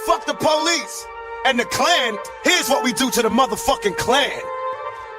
Fuck the police and the Klan. Here's what we do to the motherfucking Klan.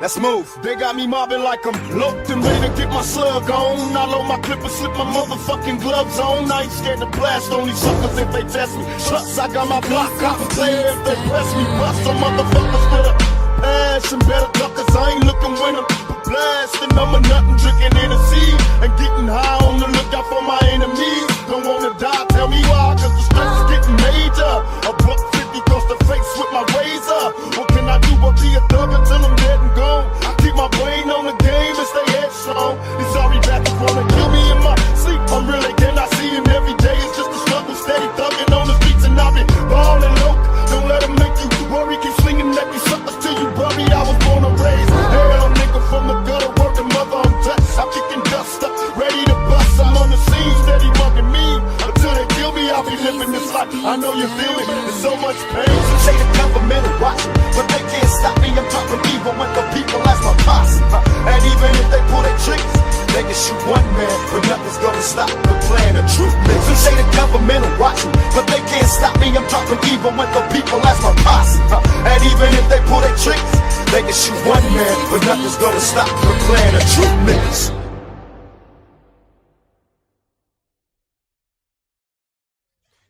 Let's move. They got me mobbing like I'm locked and ready to get my slug on. I load my clip and slip my motherfucking gloves on. I ain't scared to blast on these suckers if they test me. Plus, I got my block out and play if they press me. Bust some motherfuckers with a passion. Better duckers, I ain't looking when I'm blasting. I'm a nothing drinking Hennessy and getting high on the lookout for my enemies. Don't wanna die, tell me why, cause the stress is getting major. A buck 50 across the face with my razor. What can I do but be a thug until I'm dead and gone? I keep my brain on the game and stay headstrong. These sorry bastards wanna kill me in my sleep. I'm really cannot see him every day. It's just a struggle, steady thugging on the streets and I've been ballin' low. Don't let them make you worry, keep slinging at these suckers till you bury. I was born and raised hell, nigga from the gutter, working mother, I'm touched. I'm kicking dust up, ready to bust. I'm on the scene, steady mugging me until they kill me. I'll be living this life. I know you feel it. There's so much pain. Some say the government is watching, but they can't stop me. I'm talking evil with the people as my posse. And even if they pull their triggers, they can shoot one man, but nothing's gonna stop the plan. The truth is, some say the government is watching, but they can't stop me. I'm talking evil with the people as my posse. And even if they pull their triggers, they can shoot one man, but nothing's gonna stop the plan. The truth is.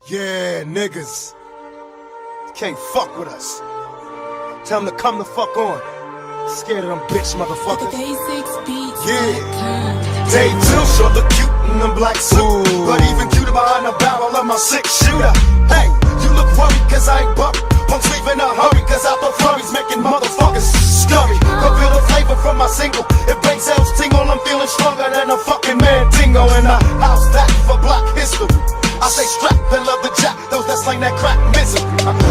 Yeah, niggas. Can't fuck with us. Tell them to come the fuck on. Scared of them bitch motherfuckers. Yeah. Day 2, sure look cute in them black suit. But even cuter behind the barrel of my 6-shooter. Hey, you look worried cause I ain't buried. Punks leave in a hurry cause I thought flurries making motherfuckers scurry. Go feel the flavor from my single. If brain cells tingle, I'm feeling stronger than a fucking Mandingo. And I house that for black history. I say strap and love the jack, those that slang that crack misery.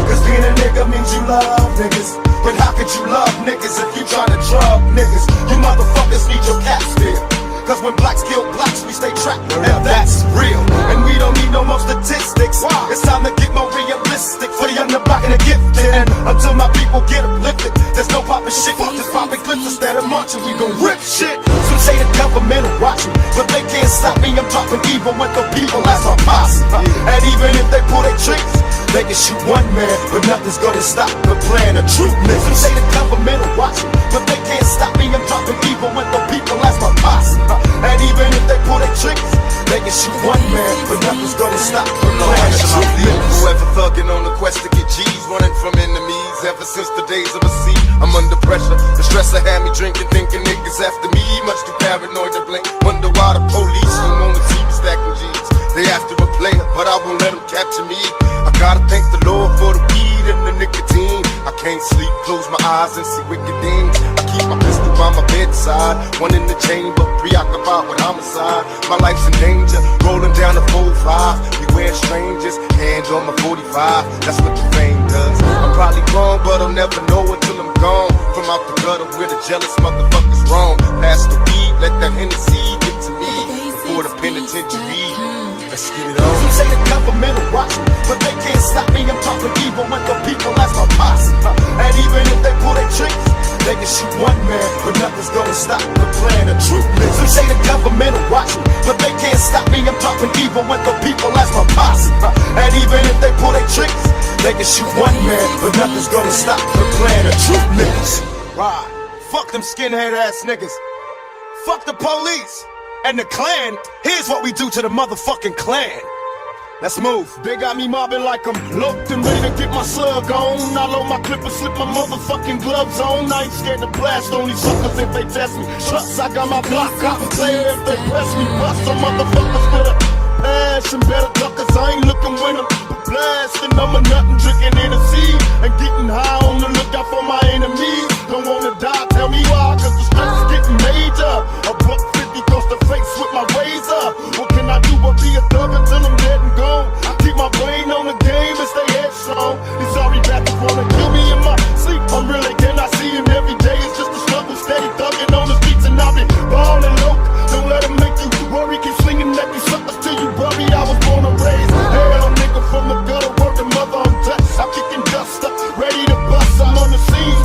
Cause being a nigga means you love niggas. But how could you love niggas if you tryna drug niggas? You motherfuckers need your caps still. Cause when blacks kill blacks, we stay trapped, and that's real. And we don't need no more statistics. It's time to get more realistic for the young, the black, and the gifted. And until my people get uplifted, there's no poppin' shit. Just poppin' clips instead of marching, we gon' rip shit. Some say the government will watch me, but they can't stop me. I'm talking evil with the people as my posse. And even if they pull their triggers, they can shoot one man, but nothing's gonna stop the plan. The truth is, some say the government will watch me, but they can't stop me. I'm talking evil with the people as my posse. And even if they pull their triggers, they can shoot one man, but nothing's gonna stop the plan. The truth is, whoever thugging on the quest to get G's, running from enemies ever since the days of a sea. I'm under pressure, the stress had me drinking, thinking niggas after me. Much too paranoid to blink, wonder why the police don't wanna see me stacking G's. They after a player, but I won't let them capture me. I gotta thank the Lord for the weed and the nicotine. I can't sleep, close my eyes and see wicked things. I keep my pistol by my bedside, one in the chamber, preoccupied with homicide. My life's in danger, rolling down the 4-5. Beware strangers, hand on my 45. That's what the fame does. I'm probably wrong, but I'll never know until I'm gone. From out the gutter where the jealous motherfuckers roam. Pass the weed, let that Hennessy get to me before the penitentiary. Let's get it on. Some say the government will watch me, but they can't stop me. I'm talking evil with the people as my posse. And even if they pull their triggers, they can shoot one man, but nothing's gonna stop the plan. The truth is, some say the government will watch me, but they can't stop me. I'm talking evil with the people as my posse. And even if they pull their triggers, they can shoot one man, but nothing's gonna stop the plan. The truth is, right? Fuck them skinhead ass niggas. Fuck the police and the Klan. Here's what we do to the motherfucking Klan. Let's move. They got me mobbing like I'm locked and ready to get my slug on. I load my clip and slip my motherfucking gloves on. I ain't scared to blast on these suckers if they test me. Plus, I got my block out and play if they press me. Bust some motherfuckers with a passion. Better duckers, I ain't looking when I'm blasting. I'm a nothing drinking Hennessy and getting high on the lookout for my enemies. Don't wanna die, tell me why, cause the stress is getting major. A buck 50 across the face with my razor. What can I do but be a thug until I'm dead and gone? I keep my brain on the game and stay headstrong. These sorry bastards wanna kill me in my sleep. I'm really cannot see him every day. It's just a struggle, steady thugging on the streets and I've been ballin' low. Don't let them make you worry, keep slinging at these suckers till you bury. I was born and raised hell, nigga from the gutter, working mother, I'm touched. I'm kicking dust up, ready to bust. I'm on the scene.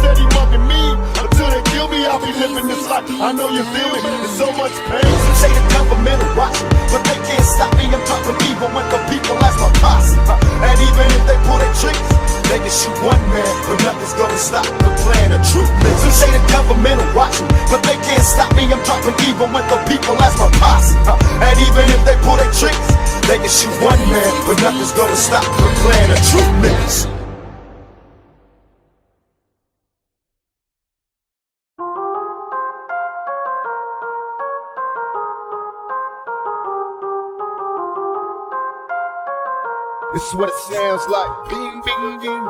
can shoot one man, but nothing's gonna stop the plan. The truth is, some say the government will watch me, but they can't stop me. I'm dropping evil with the people as my posse. And even if they pull their tricks, they can shoot one man, but nothing's gonna stop the plan. The truth is. This is what it sounds like. Bing, bing, bing.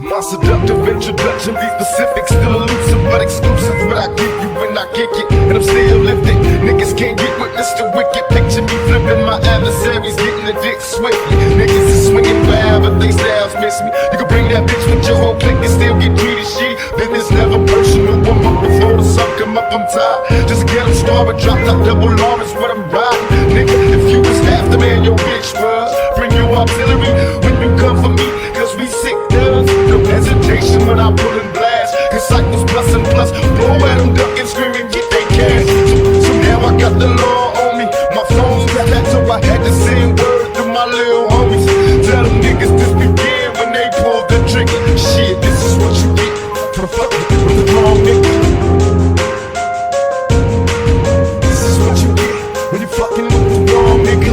My seductive introduction, be specific, still elusive but exclusive. What I give you when I kick it, and I'm still lifted. Niggas can't get with Mr. Wicked. Picture me flipping my adversaries, getting the dick swiftly. Niggas is swinging foul, but they styles miss me. You can bring that bitch with your whole clique and still get treated shitty. Business never personal. 1 month before the sun come up, I'm tired. Just get them started, drop top double R is what I'm riding. Nigga, if you was half the man your bitch was, bring your artillery when you come for me, cause we sick thugs. No hesitation when I pull and blast. Cause cycles plus and plus, blow at them, ducking, screaming, get they cash. So now I got the law on me. My phone's got that, so I had to send word to my little homies. Tell them niggas this began when they pulled the trigger. Shit, this is what you get for fucking with the wrong nigga. This is what you get when you fucking with the wrong nigga.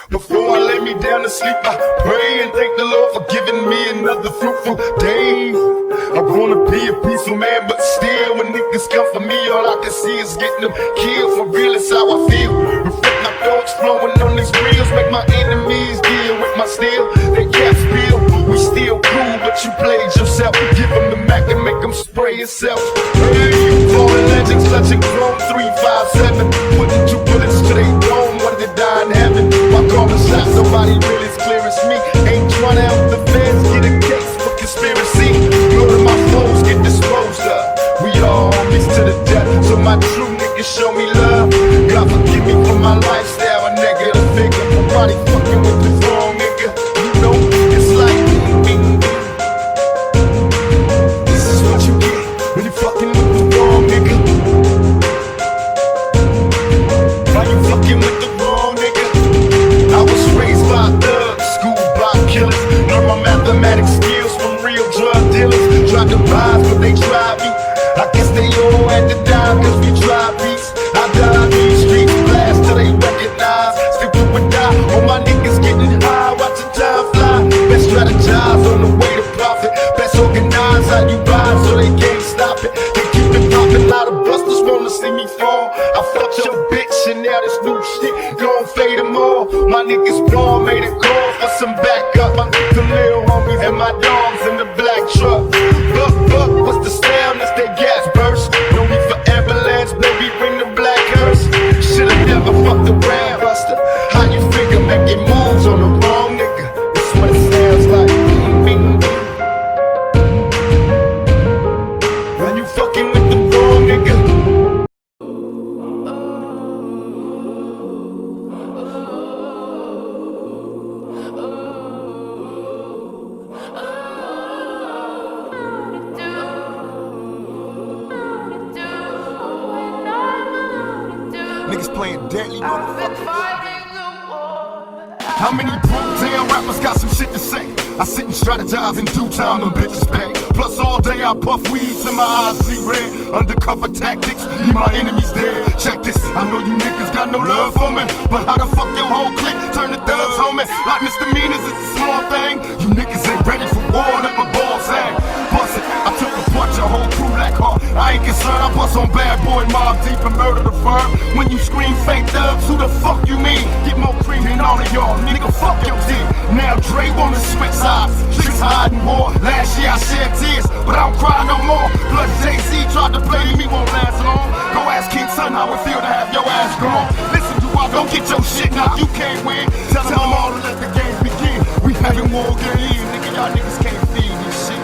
Before I lay me down to sleep, I pray and thank the Lord for giving me another fruitful day. I wanna be a peaceful man, but still when niggas come for me, all I can see is getting them killed. For real, it's how I feel. Reflect my thoughts flowing on these reels, make my enemies deal with my steel. They can't spill, we still cool, but you played yourself. Give them the Mac and make them spray yourself. Hey, you fallen legends, clutching chrome 357. Putting 2 bullets to they dome, one to die in heaven. My carbon shot, nobody really as clear as me. Ain't trying to help the feds get a case for conspiracy. None of my foes get disposed of. We all homies to the death, so my true niggas show me love. God forgive me for my lifestyle, a negative figure. Nobody fucking with the wrong nigga. You know, it's like bing, bing, bing. This is what you get when you fucking with the wrong nigga. Why you fucking with the wrong nigga? I was raised by thugs, schooled by killers. Learned my mathematics skills from real drug dealers. Tried to rise, but they tried me. I guess they all had to die, cause we tried beats. I died these streets, blast till they recognize. Still do or die, all my niggas getting high, watching time fly. Best strategize on the way to profit. Best organize how you ride so they can't stop it. They keep it popping, a lot of busters wanna see me fall. I fucked your bitch and now this new shit gon' fade them all. My niggas born made a call for some backup. I need the little homies and my dogs in the black truck. Buck, what's the sound? It's they gas burst. Know me for ambulance, baby, bring the black hearse. Should've never fucked around, buster. How you figure making moves on the wrong nigga? This is what it sounds like. Bing, bing, bing. When you fucking with the wrong nigga. Niggas playing deadly motherfuckers. How many broke down rappers got some shit to say? I sit and strategize in due time, them bitches pay. Plus all day I puff weed till my eyes see red. Undercover tactics, leave my enemies dead. Check this, I know you niggas got no love for me, but how the fuck your whole clique turn the thugs on me? Like misdemeanors is a small thing. You niggas ain't ready for war, let my balls hang. Bust it, I took a punch, a whole crew like hard. I ain't concerned, I bust on bad boy, mob deep and murder the firm. When you scream fake thugs, who the fuck you mean? Get more cream than all of y'all, nigga, fuck your dick. Now Dre wanna switch sides, tricks hiding more. Last year I shed tears, but I don't cry no more. Plus Jay-Z tried to play me, won't last long. Go ask King Son how it feel to have your ass gone. Listen to I don't get your shit now, you can't win. Tell them all to let the game begin. We having war games, nigga, y'all niggas can't feed this shit.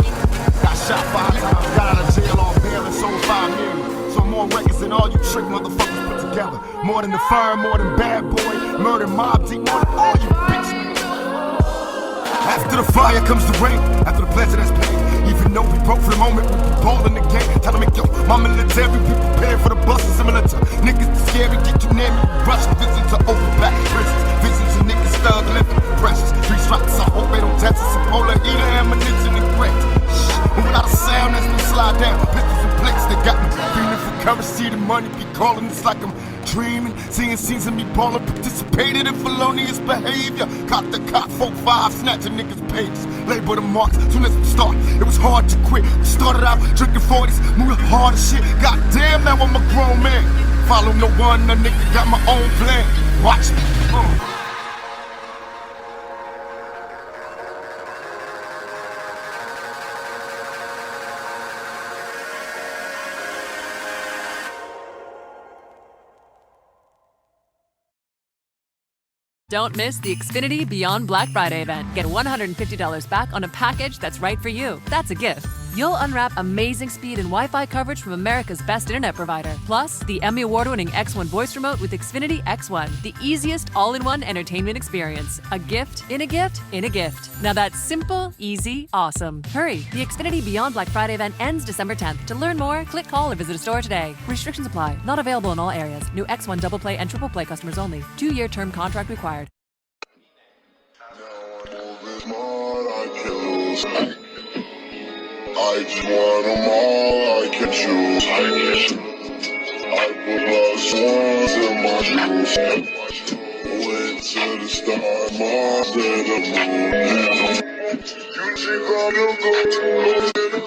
Got shot 5 times, got out of jail off bail and sold 5 million. So more records than all you trick motherfuckers put together. More than the firm, more than bad boy, murder mob deep, more than all you bitch niggas. After the fire comes the rain, after the pleasure that's paid. Even though we broke for the moment, we be bold in the game. Tell them, yo, my military, we prepared for the buses. Similar to niggas that's scary, get you near me, rush visit to open back prisons. calling, it's like I'm dreaming. Seeing scenes of me ballin', participated in felonious behavior. Caught the cop, 4-5, snatching niggas' pages. Label the marks, soon as we start, it was hard to quit. Started out drinking 40s, moving hard as shit. Goddamn, now I'm a grown man. Follow no one, a nigga got my own plan. Watch me. Don't miss the Xfinity Beyond Black Friday event. Get $150 back on a package that's right for you. That's a gift. You'll unwrap amazing speed and Wi-Fi coverage from America's best internet provider. Plus, the Emmy Award-winning X1 voice remote with Xfinity X1, the easiest all-in-one entertainment experience. A gift in a gift in a gift. Now that's simple, easy, awesome. Hurry, the Xfinity Beyond Black Friday event ends December 10th. To learn more, click, call, or visit a store today. Restrictions apply. Not available in all areas. New X1 double play and triple play customers only. 2-year term contract required. I just want them all I can choose. I put +1s in my shoes. Went to the star, Mars to the moon. You check on them go to the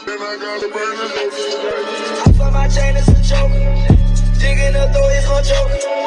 then I gotta bring it up. I find my chain is a joke. Jigging up though it's gon' choke.